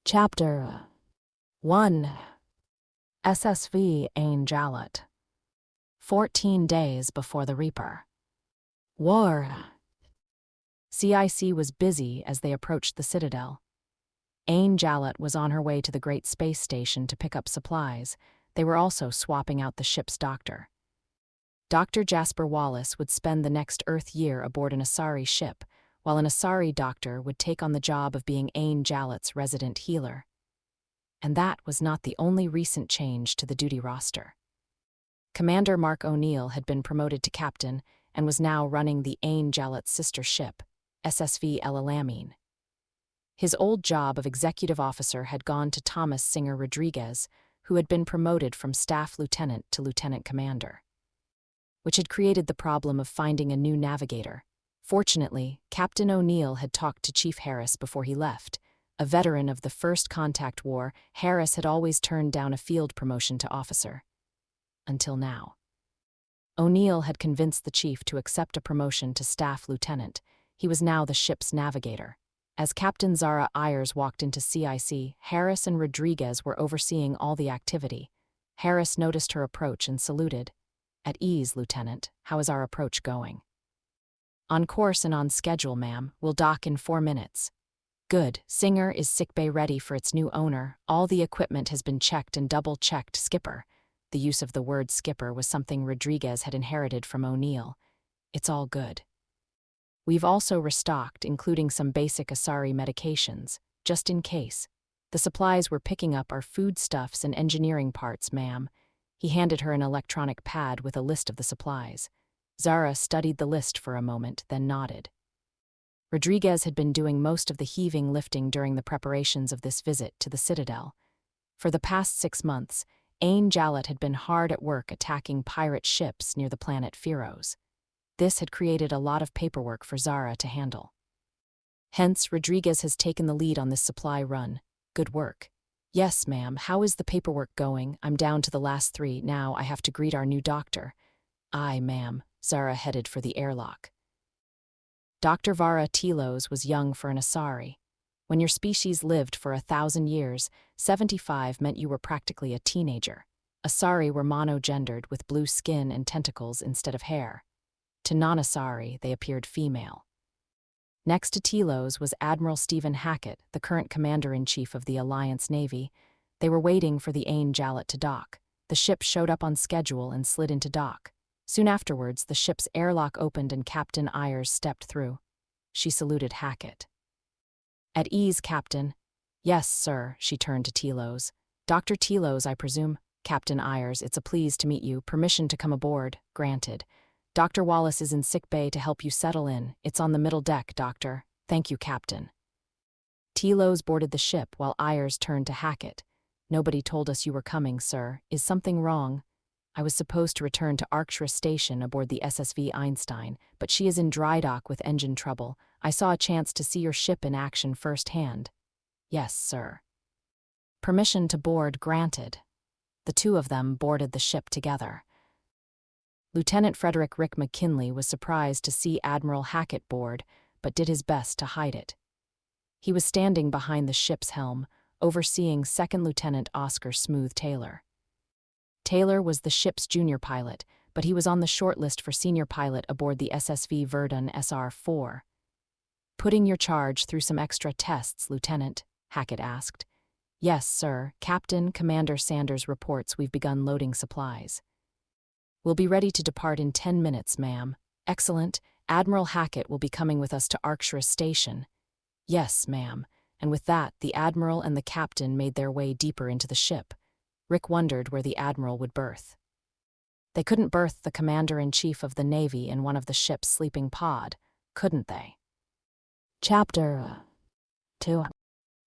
Chapter 1. SSV Ain Jalut. 14 days before the Reaper. War. CIC was busy as they approached the Citadel. Ain Jalut was on her way to the Great Space Station to pick up supplies. They were also swapping out the ship's doctor. Dr. Jasper Wallace would spend the next Earth year aboard an Asari ship, while an Asari doctor would take on the job of being Ain Jalut's resident healer. And that was not the only recent change to the duty roster. Commander Mark O'Neill had been promoted to captain and was now running the Ain Jalut's sister ship, SSV Ain. His old job of executive officer had gone to Thomas Singer Rodriguez, who had been promoted from staff lieutenant to lieutenant commander, which had created the problem of finding a new navigator. Fortunately, Captain O'Neill had talked to Chief Harris before he left. A veteran of the First Contact War, Harris had always turned down a field promotion to officer. Until now. O'Neill had convinced the chief to accept a promotion to staff lieutenant. He was now the ship's navigator. As Captain Zara Ayers walked into CIC, Harris and Rodriguez were overseeing all the activity. Harris noticed her approach and saluted. "At ease, Lieutenant. How is our approach going?" "On course and on schedule, ma'am. We'll dock in 4 minutes." "Good. Singer is sickbay ready for its new owner. All the equipment has been checked and double-checked, Skipper." The use of the word skipper was something Rodriguez had inherited from O'Neill. "It's all good. We've also restocked, including some basic Asari medications, just in case. The supplies we're picking up are foodstuffs and engineering parts, ma'am." He handed her an electronic pad with a list of the supplies. Zara studied the list for a moment, then nodded. Rodriguez had been doing most of the heaving lifting during the preparations of this visit to the Citadel. For the past 6 months, Ain Jalut had been hard at work attacking pirate ships near the planet Feroz. This had created a lot of paperwork for Zara to handle. Hence, Rodriguez has taken the lead on this supply run. Good work. "Yes, ma'am. How is the paperwork going? I'm down to the last 3. Now I have to greet our new doctor." "Aye, ma'am." Zara headed for the airlock. Dr. Vara Telos was young for an Asari. When your species lived for 1,000 years, 75 meant you were practically a teenager. Asari were monogendered with blue skin and tentacles instead of hair. To non-Asari, they appeared female. Next to Telos was Admiral Stephen Hackett, the current commander-in-chief of the Alliance Navy. They were waiting for the Ain Jalut to dock. The ship showed up on schedule and slid into dock. Soon afterwards, the ship's airlock opened and Captain Ayers stepped through. She saluted Hackett. "At ease, Captain." "Yes, sir." She turned to Telos. "Dr. Telos, I presume?" "Captain Ayers, it's a pleasure to meet you. Permission to come aboard." "Granted." "Dr. Wallace is in sick bay to help you settle in. It's on the middle deck, Doctor." "Thank you, Captain." Telos boarded the ship while Ayers turned to Hackett. "Nobody told us you were coming, sir. Is something wrong?" "I was supposed to return to Arcturus Station aboard the SSV Einstein, but she is in dry dock with engine trouble. I saw a chance to see your ship in action firsthand." "Yes, sir." Permission to board granted. The two of them boarded the ship together. Lieutenant Frederick Rick McKinley was surprised to see Admiral Hackett board, but did his best to hide it. He was standing behind the ship's helm, overseeing Second Lieutenant Oscar Smooth Taylor. Taylor was the ship's junior pilot, but he was on the short list for senior pilot aboard the SSV Verdun SR-4. "Putting your charge through some extra tests, Lieutenant?" Hackett asked. "Yes, sir. Captain Commander Sanders reports we've begun loading supplies." "We'll be ready to depart in 10 minutes, ma'am." "Excellent. Admiral Hackett will be coming with us to Arcturus Station." "Yes, ma'am." And with that, the Admiral and the Captain made their way deeper into the ship. Rick wondered where the Admiral would berth. They couldn't berth the Commander-in-Chief of the Navy in one of the ship's sleeping pod, couldn't they? Chapter 2.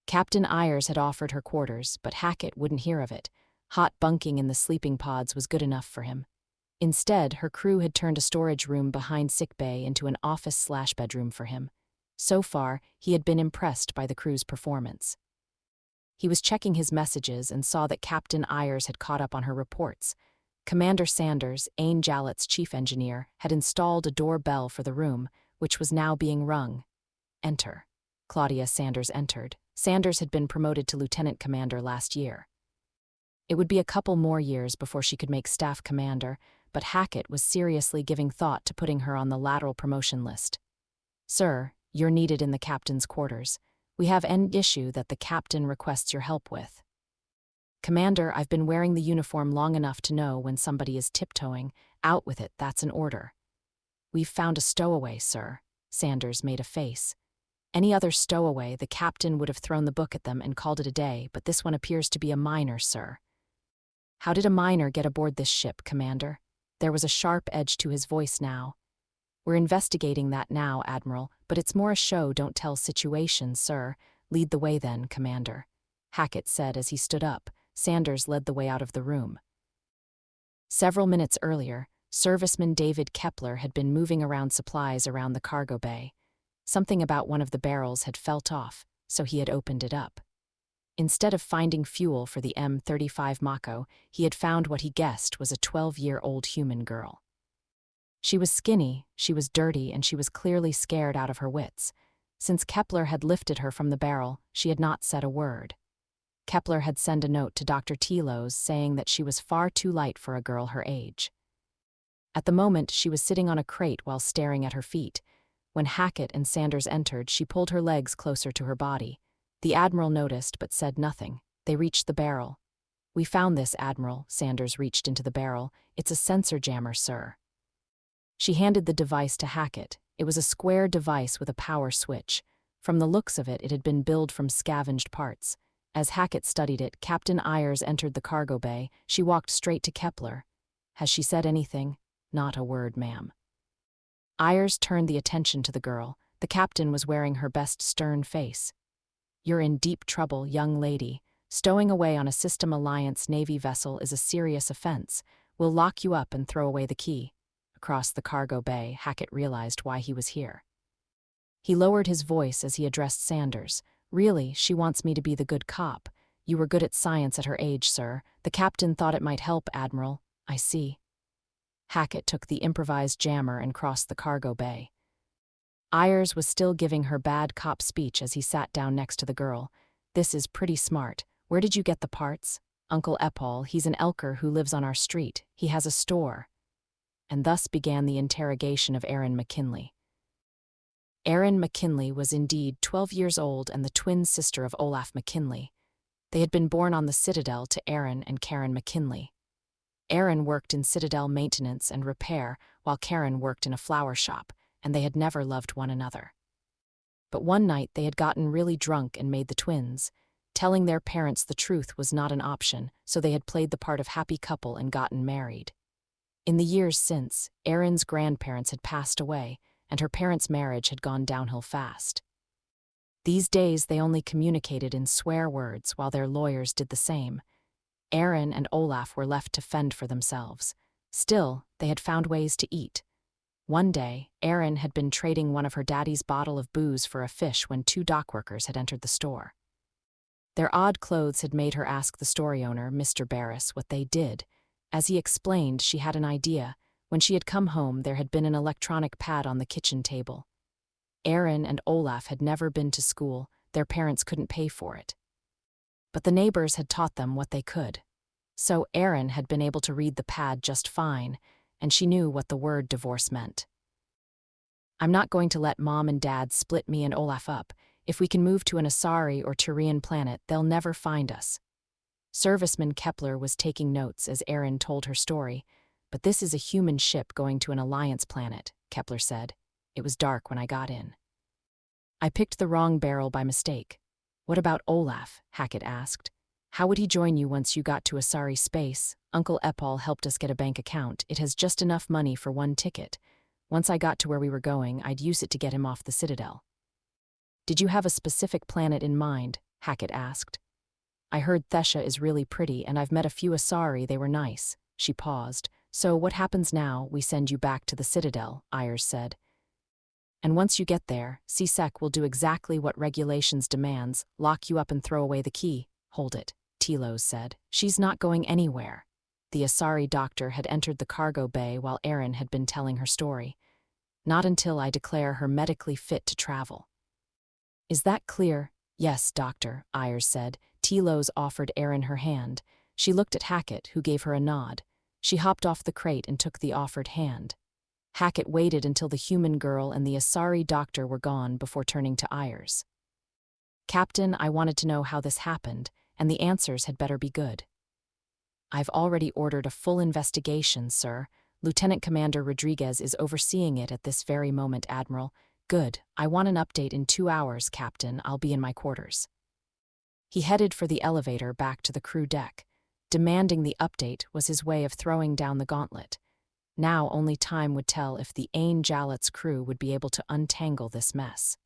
Captain Ayers had offered her quarters, but Hackett wouldn't hear of it. Hot bunking in the sleeping pods was good enough for him. Instead, her crew had turned a storage room behind sickbay into an office/bedroom for him. So far, he had been impressed by the crew's performance. He was checking his messages and saw that Captain Ayers had caught up on her reports. Commander Sanders, Ain Jalut's chief engineer, had installed a doorbell for the room, which was now being rung. "Enter." Claudia Sanders entered, Sanders had been promoted to lieutenant commander last year. It would be a couple more years before she could make staff commander, but Hackett was seriously giving thought to putting her on the lateral promotion list. "Sir, you're needed in the captain's quarters. We have an issue that the captain requests your help with." "Commander, I've been wearing the uniform long enough to know when somebody is tiptoeing. Out with it, that's an order." "We've found a stowaway, sir." Sanders made a face. Any other stowaway, the captain would have thrown the book at them and called it a day, but this one appears to be a miner, sir. "How did a miner get aboard this ship, Commander?" There was a sharp edge to his voice now. "We're investigating that now, Admiral, but it's more a show-don't-tell situation, sir. Lead the way then, Commander," Hackett said as he stood up. Sanders led the way out of the room. Several minutes earlier, serviceman David Kepler had been moving around supplies around the cargo bay. Something about one of the barrels had felt off, so he had opened it up. Instead of finding fuel for the M35 Mako, he had found what he guessed was a 12-year-old human girl. She was skinny, she was dirty, and she was clearly scared out of her wits. Since Kepler had lifted her from the barrel, she had not said a word. Kepler had sent a note to Dr. Telos saying that she was far too light for a girl her age. At the moment, she was sitting on a crate while staring at her feet. When Hackett and Sanders entered, she pulled her legs closer to her body. The Admiral noticed but said nothing. They reached the barrel. "We found this, Admiral." Sanders reached into the barrel. "It's a sensor jammer, sir." She handed the device to Hackett. It was a square device with a power switch. From the looks of it, it had been built from scavenged parts. As Hackett studied it, Captain Ayers entered the cargo bay. She walked straight to Kepler. "Has she said anything?" "Not a word, ma'am." Ayers turned the attention to the girl. The captain was wearing her best stern face. "You're in deep trouble, young lady. Stowing away on a System Alliance Navy vessel is a serious offense. We'll lock you up and throw away the key." Across the cargo bay, Hackett realized why he was here. He lowered his voice as he addressed Sanders. "Really, she wants me to be the good cop. You were good at science at her age, sir. The captain thought it might help, Admiral." "I see." Hackett took the improvised jammer and crossed the cargo bay. Ayers was still giving her bad cop speech as he sat down next to the girl. "This is pretty smart. Where did you get the parts?" "Uncle Epal, he's an Elker who lives on our street. He has a store." And thus began the interrogation of Erin McKinley. Erin McKinley was indeed 12 years old and the twin sister of Olaf McKinley. They had been born on the Citadel to Erin and Karen McKinley. Erin worked in Citadel maintenance and repair, while Karen worked in a flower shop, and they had never loved one another. But one night they had gotten really drunk and made the twins. Telling their parents the truth was not an option, so they had played the part of happy couple and gotten married. In the years since, Erin's grandparents had passed away, and her parents' marriage had gone downhill fast. These days they only communicated in swear words while their lawyers did the same. Erin and Olaf were left to fend for themselves. Still, they had found ways to eat. One day, Erin had been trading one of her daddy's bottle of booze for a fish when 2 dockworkers had entered the store. Their odd clothes had made her ask the story owner, Mr. Barris, what they did. As he explained, she had an idea. When she had come home, there had been an electronic pad on the kitchen table. Erin and Olaf had never been to school. Their parents couldn't pay for it. But the neighbors had taught them what they could. So Erin had been able to read the pad just fine, and she knew what the word divorce meant. "I'm not going to let Mom and Dad split me and Olaf up. If we can move to an Asari or Tyrian planet, they'll never find us." Serviceman Kepler was taking notes as Erin told her story. "But this is a human ship going to an Alliance planet," Kepler said. "It was dark when I got in. I picked the wrong barrel by mistake." "What about Olaf?" Hackett asked. "How would he join you once you got to Asari space?" "Uncle Epal helped us get a bank account. It has just enough money for 1 ticket. Once I got to where we were going, I'd use it to get him off the Citadel." "Did you have a specific planet in mind?" Hackett asked. "I heard Thesha is really pretty, and I've met a few Asari. They were nice." She paused. "So what happens now? We send you back to the Citadel," Ayers said. "And once you get there, CSEC will do exactly what regulations demands, lock you up and throw away the key." "Hold it," Telos said. "She's not going anywhere." The Asari doctor had entered the cargo bay while Erin had been telling her story. "Not until I declare her medically fit to travel." "Is that clear? Yes, doctor, Ayers said. Tilos offered Erin her hand. She looked at Hackett, who gave her a nod. She hopped off the crate and took the offered hand. Hackett waited until the human girl and the Asari doctor were gone before turning to Ayers. Captain, I wanted to know how this happened, and the answers had better be good. I've already ordered a full investigation, sir. Lieutenant Commander Rodriguez is overseeing it at this very moment, Admiral. Good. I want an update in 2 hours, Captain. I'll be in my quarters. He headed for the elevator back to the crew deck. Demanding the update was his way of throwing down the gauntlet. Now only time would tell if the Ain Jalut's crew would be able to untangle this mess.